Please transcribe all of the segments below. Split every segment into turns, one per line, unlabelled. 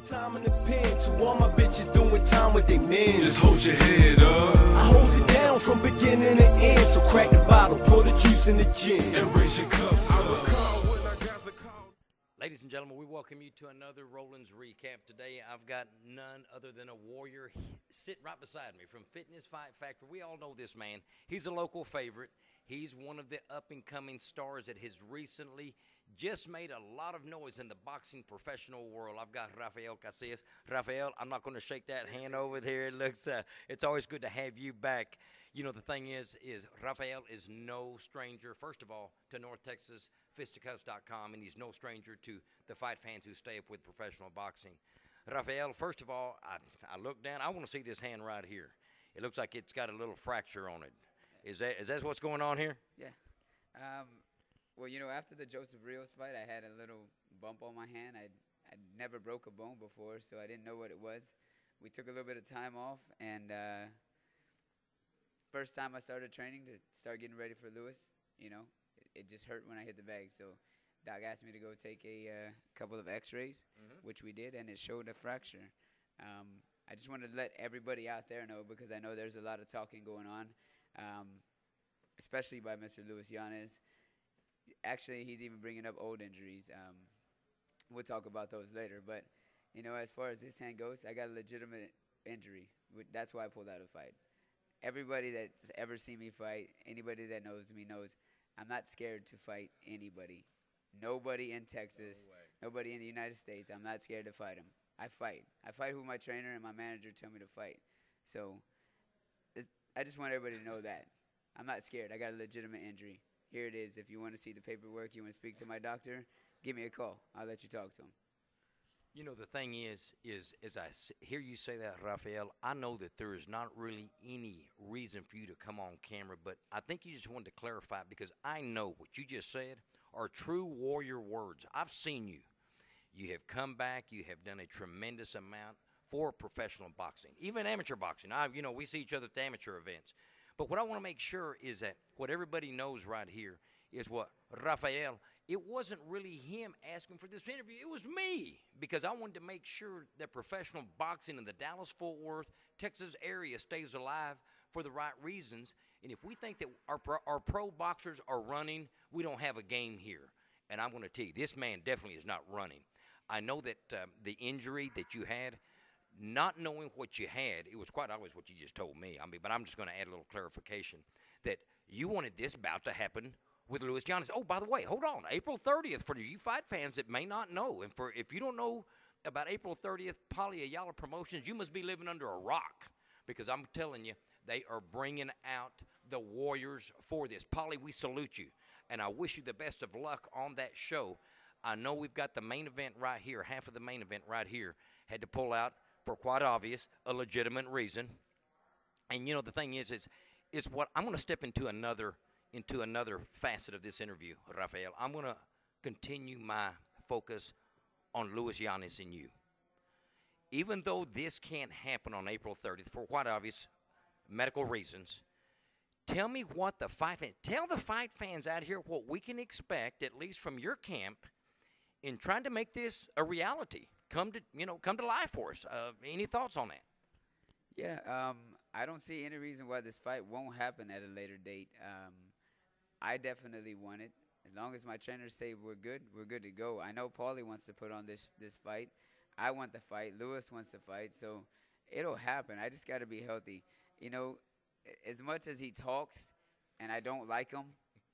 Time in the pen to all my bitches doing time with they men.
Just hold your head up.
I holds it down from beginning to end. So crack the bottle, pour the juice in the gin,
And raise your cups up.
Ladies and gentlemen, we welcome you to another Roland's Recap. Today, I've got none other than a warrior sitting right beside me from Fitness Fight Factory. We all know this man. He's a local favorite. He's one of the up-and-coming stars that has recently just made a lot of noise in the boxing professional world. I've got Rafael Casias. Rafael, I'm not going to shake that hand over there. It looks, it's always good to have you back. You know, the thing is Rafael is no stranger, first of all, to North Texas, fisticuffs.com, and he's no stranger to the fight fans who stay up with professional boxing. Rafael, first of all, I look down. I want to see this hand right here. It looks like it's got a little fracture on it. Is that what's going on here?
Yeah. Well, you know, after the Joseph Rios fight, I had a little bump on my hand. I never broke a bone before, so I didn't know what it was. We took a little bit of time off, and first time I started training to start getting ready for Lewis, you know, it just hurt when I hit the bag. So Doc asked me to go take a couple of x-rays, which we did, and it showed a fracture. I just wanted to let everybody out there know, because I know there's a lot of talking going on, especially by Mr. Luis Yanez. Actually, he's even bringing up old injuries. We'll talk about those later. But, you know, as far as this hand goes, I got a legitimate injury. That's why I pulled out of the fight. Everybody that's ever seen me fight, anybody that knows me knows I'm not scared to fight anybody. Nobody in Texas, nobody in the United States, I'm not scared to fight them. I fight. I fight who my trainer and my manager tell me to fight. So I just want everybody to know that. I'm not scared. I got a legitimate injury. Here it is. If you want to see the paperwork, you want to speak to my doctor, give me a call. I'll let you talk to him.
You know, the thing is as I hear you say that, Rafael, I know that there is not really any reason for you to come on camera, but I think you just wanted to clarify, because I know what you just said are true warrior words. I've seen you. You have come back. You have done a tremendous amount for professional boxing, even amateur boxing. You know, we see each other at the amateur events. But what I want to make sure is that what everybody knows right here is what Rafael, it wasn't really him asking for this interview. It was me, because I wanted to make sure that professional boxing in the Dallas-Fort Worth, Texas area stays alive for the right reasons. And if we think that our pro boxers are running, we don't have a game here. And I'm going to tell you, this man definitely is not running. I know that the injury that you had, not knowing what you had, it was quite obvious what you just told me. I mean, but I'm just going to add a little clarification that you wanted this bout to happen with Luis Yanez. Oh, by the way, hold on. April 30th, for you fight fans that may not know, and if you don't know about April 30th, Paulie Ayala Promotions, you must be living under a rock, because I'm telling you, they are bringing out the warriors for this. Paulie, we salute you, and I wish you the best of luck on that show. I know we've got the main event right here, half of the main event right here, had to pull out for quite obvious, a legitimate reason. And, you know, the thing is what I'm going to step into another facet of this interview, Rafael. I'm going to continue my focus on Luis Yanez and you. Even though this can't happen on April 30th for quite obvious medical reasons, tell me what the fight fans, tell the fight fans out here what we can expect, at least from your camp, in trying to make this a reality. Come to life for us. Any thoughts on that?
Yeah, I don't see any reason why this fight won't happen at a later date. I definitely want it. As long as my trainers say we're good to go. I know Paulie wants to put on this fight. I want the fight. Lewis wants to fight. So it'll happen. I just got to be healthy. You know, as much as he talks, and I don't like him,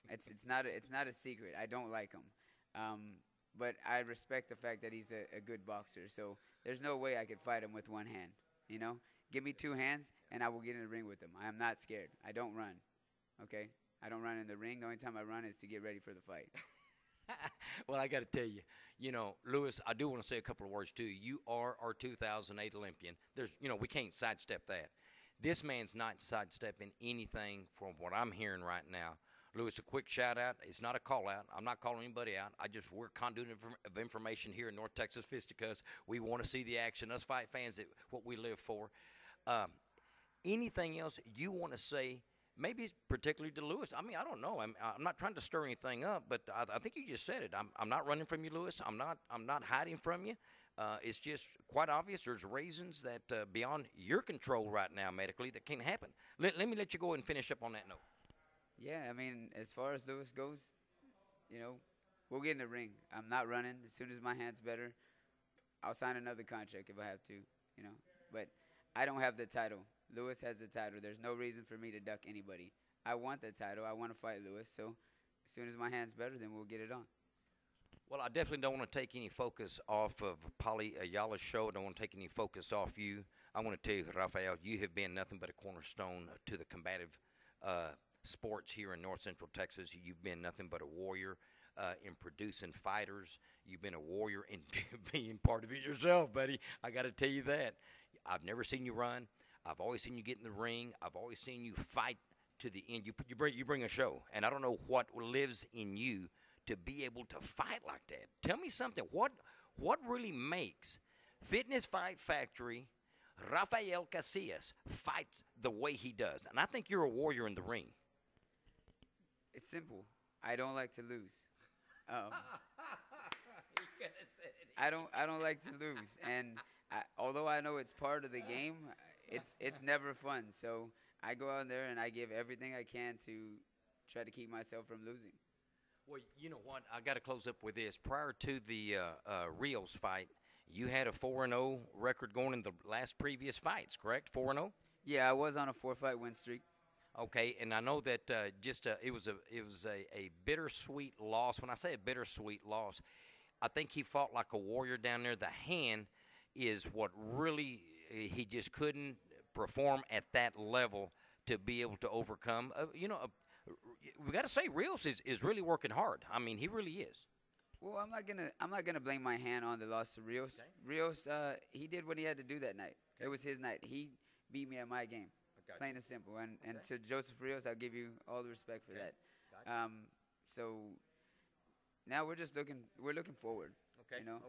it's not a secret. I don't like him. But I respect the fact that he's a good boxer. So there's no way I could fight him with one hand. You know, give me two hands, and I will get in the ring with him. I am not scared. I don't run. Okay? I don't run in the ring. The only time I run is to get ready for the fight.
Well, I got to tell you, you know, Lewis, I do want to say a couple of words, too. You are our 2008 Olympian. We can't sidestep that. This man's not sidestepping anything from what I'm hearing right now. Lewis, a quick shout-out. It's not a call-out. I'm not calling anybody out. We're conduit of information here in North Texas Fisticuffs. We want to see the action. Us fight fans, what we live for. Anything else you want to say, maybe particularly to Lewis? I mean, I don't know. I'm not trying to stir anything up, but I think you just said it. I'm not running from you, Lewis. I'm not hiding from you. It's just quite obvious there's reasons that beyond your control right now medically that can't happen. Let me let you go ahead and finish up on that note.
Yeah, I mean, as far as Lewis goes, you know, we'll get in the ring. I'm not running. As soon as my hand's better, I'll sign another contract if I have to, you know. But I don't have the title. Lewis has the title. There's no reason for me to duck anybody. I want the title. I want to fight Lewis. So as soon as my hand's better, then we'll get it on.
Well, I definitely don't want to take any focus off of Paulie Ayala's show. I don't want to take any focus off you. I want to tell you, Rafael, you have been nothing but a cornerstone to the combative sports here in North Central Texas. You've been nothing but a warrior in producing fighters. You've been a warrior in being part of it yourself, buddy. I got to tell you that. I've never seen you run. I've always seen you get in the ring. I've always seen you fight to the end. You bring a show, and I don't know what lives in you to be able to fight like that. Tell me something. What really makes Fitness Fight Factory Rafael Casias fights the way he does? And I think you're a warrior in the ring.
It's simple. I don't like to lose. I don't like to lose, and although I know it's part of the game, it's never fun. So I go out there and I give everything I can to try to keep myself from losing.
Well, you know what? I got to close up with this. Prior to the Rios fight, you had a 4-0 record going in the last previous fights, correct? 4-0.
Yeah, I was on a 4-fight win streak.
Okay, and I know that it was a bittersweet loss. When I say a bittersweet loss, I think he fought like a warrior down there. The hand is what really he just couldn't perform at that level to be able to overcome. We got to say Rios is really working hard. I mean, he really is.
Well, I'm not gonna blame my hand on the loss to Rios.
Okay.
Rios, he did what he had to do that night. Okay. It was his night. He beat me at my game. Plain and simple. And to Joseph Rios, I'll give you all the respect for that.
Gotcha.
So now we're looking forward.
Okay.
You know?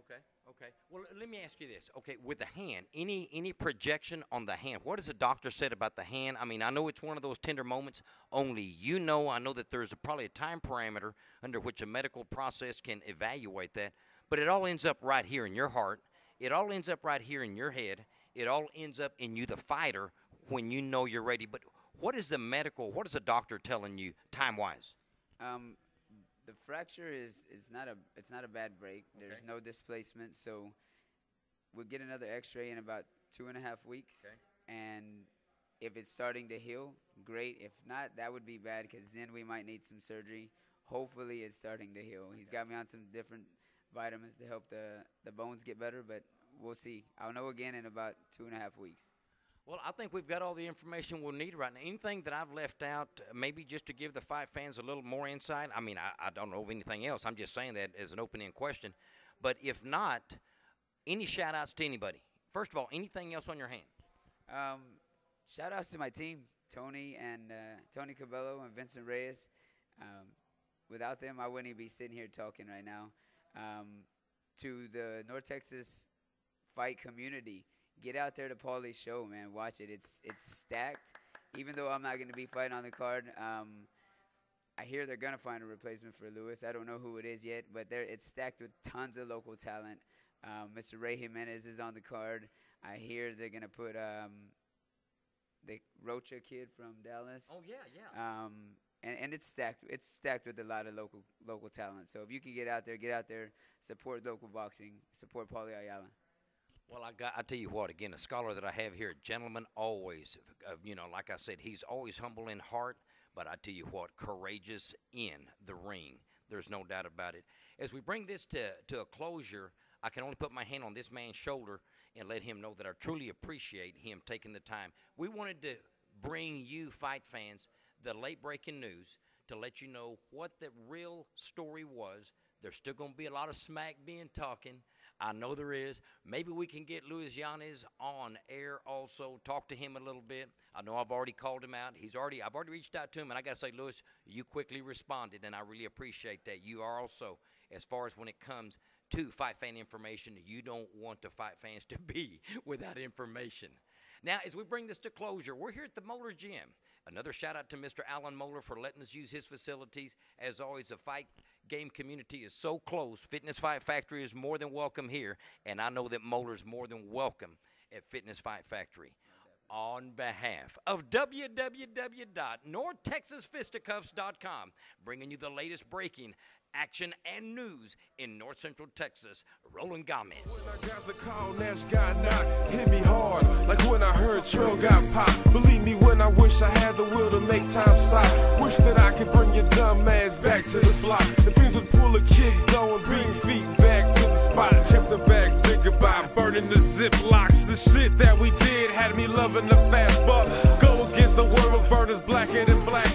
Okay. Well, let me ask you this. Okay, with the hand, any projection on the hand? What has the doctor said about the hand? I mean, I know it's one of those tender moments. Only you know. I know that there's probably a time parameter under which a medical process can evaluate that. But it all ends up right here in your heart. It all ends up right here in your head. It all ends up in you, the fighter, when you know you're ready. But what is the doctor telling you time-wise?
The fracture is not a bad break.
Okay.
There's no displacement, so we'll get another X-ray in about 2.5 weeks.
Okay.
And if it's starting to heal, great. If not, that would be bad because then we might need some surgery. Hopefully, it's starting to heal. He's got me on some different vitamins to help the bones get better, but we'll see. I'll know again in about 2.5 weeks.
Well, I think we've got all the information we'll need right now. Anything that I've left out, maybe just to give the fight fans a little more insight? I mean, I don't know of anything else. I'm just saying that as an open-end question. But if not, any shout-outs to anybody? First of all, anything else on your hand?
Shout-outs to my team, Tony Tony Cabello and Vincent Reyes. Without them, I wouldn't be sitting here talking right now. To the North Texas fight community, get out there to Paulie's show, man. Watch it. It's stacked. Even though I'm not going to be fighting on the card, I hear they're going to find a replacement for Lewis. I don't know who it is yet, but it's stacked with tons of local talent. Mr. Ray Jimenez is on the card. I hear they're going to put the Rocha kid from Dallas.
Oh, yeah.
And it's stacked. It's stacked with a lot of local talent. So if you can get out there, support local boxing, support Paulie Ayala.
Well, I tell you what, again, a scholar that I have here, gentleman always, like I said, he's always humble in heart, but I tell you what, courageous in the ring. There's no doubt about it. As we bring this to a closure, I can only put my hand on this man's shoulder and let him know that I truly appreciate him taking the time. We wanted to bring you, fight fans, the late-breaking news to let you know what the real story was. There's still going to be a lot of smack being talking. I know there is. Maybe we can get Luis Yanez on air also, talk to him a little bit. I know I've already called him out. I've already reached out to him, and I got to say, Luis, you quickly responded, and I really appreciate that. You are also, as far as when it comes to fight fan information, you don't want the fight fans to be without information. Now, as we bring this to closure, we're here at the Moeller Gym. Another shout-out to Mr. Alan Moeller for letting us use his facilities. As always, a fight game community is so close. Fitness Fight Factory is more than welcome here, and I know that Moeller's more than welcome at Fitness Fight Factory. On behalf of www.NorthTexasFisticuffs.com, bringing you the latest breaking action and news in North Central Texas, Roland Gamez.
When I got the call, Nash got knocked, hit me hard, like when I heard Trill got popped. Believe me when I wish I had the will to make time stop. Wish that I could bring your dumb ass back to the block. The things would pull a kick, though, and bring feet back to the spot. Kept the bags big goodbye, burning the Ziplocs. The shit that we did had me loving the fast buck. Go against the world of burners blacker than black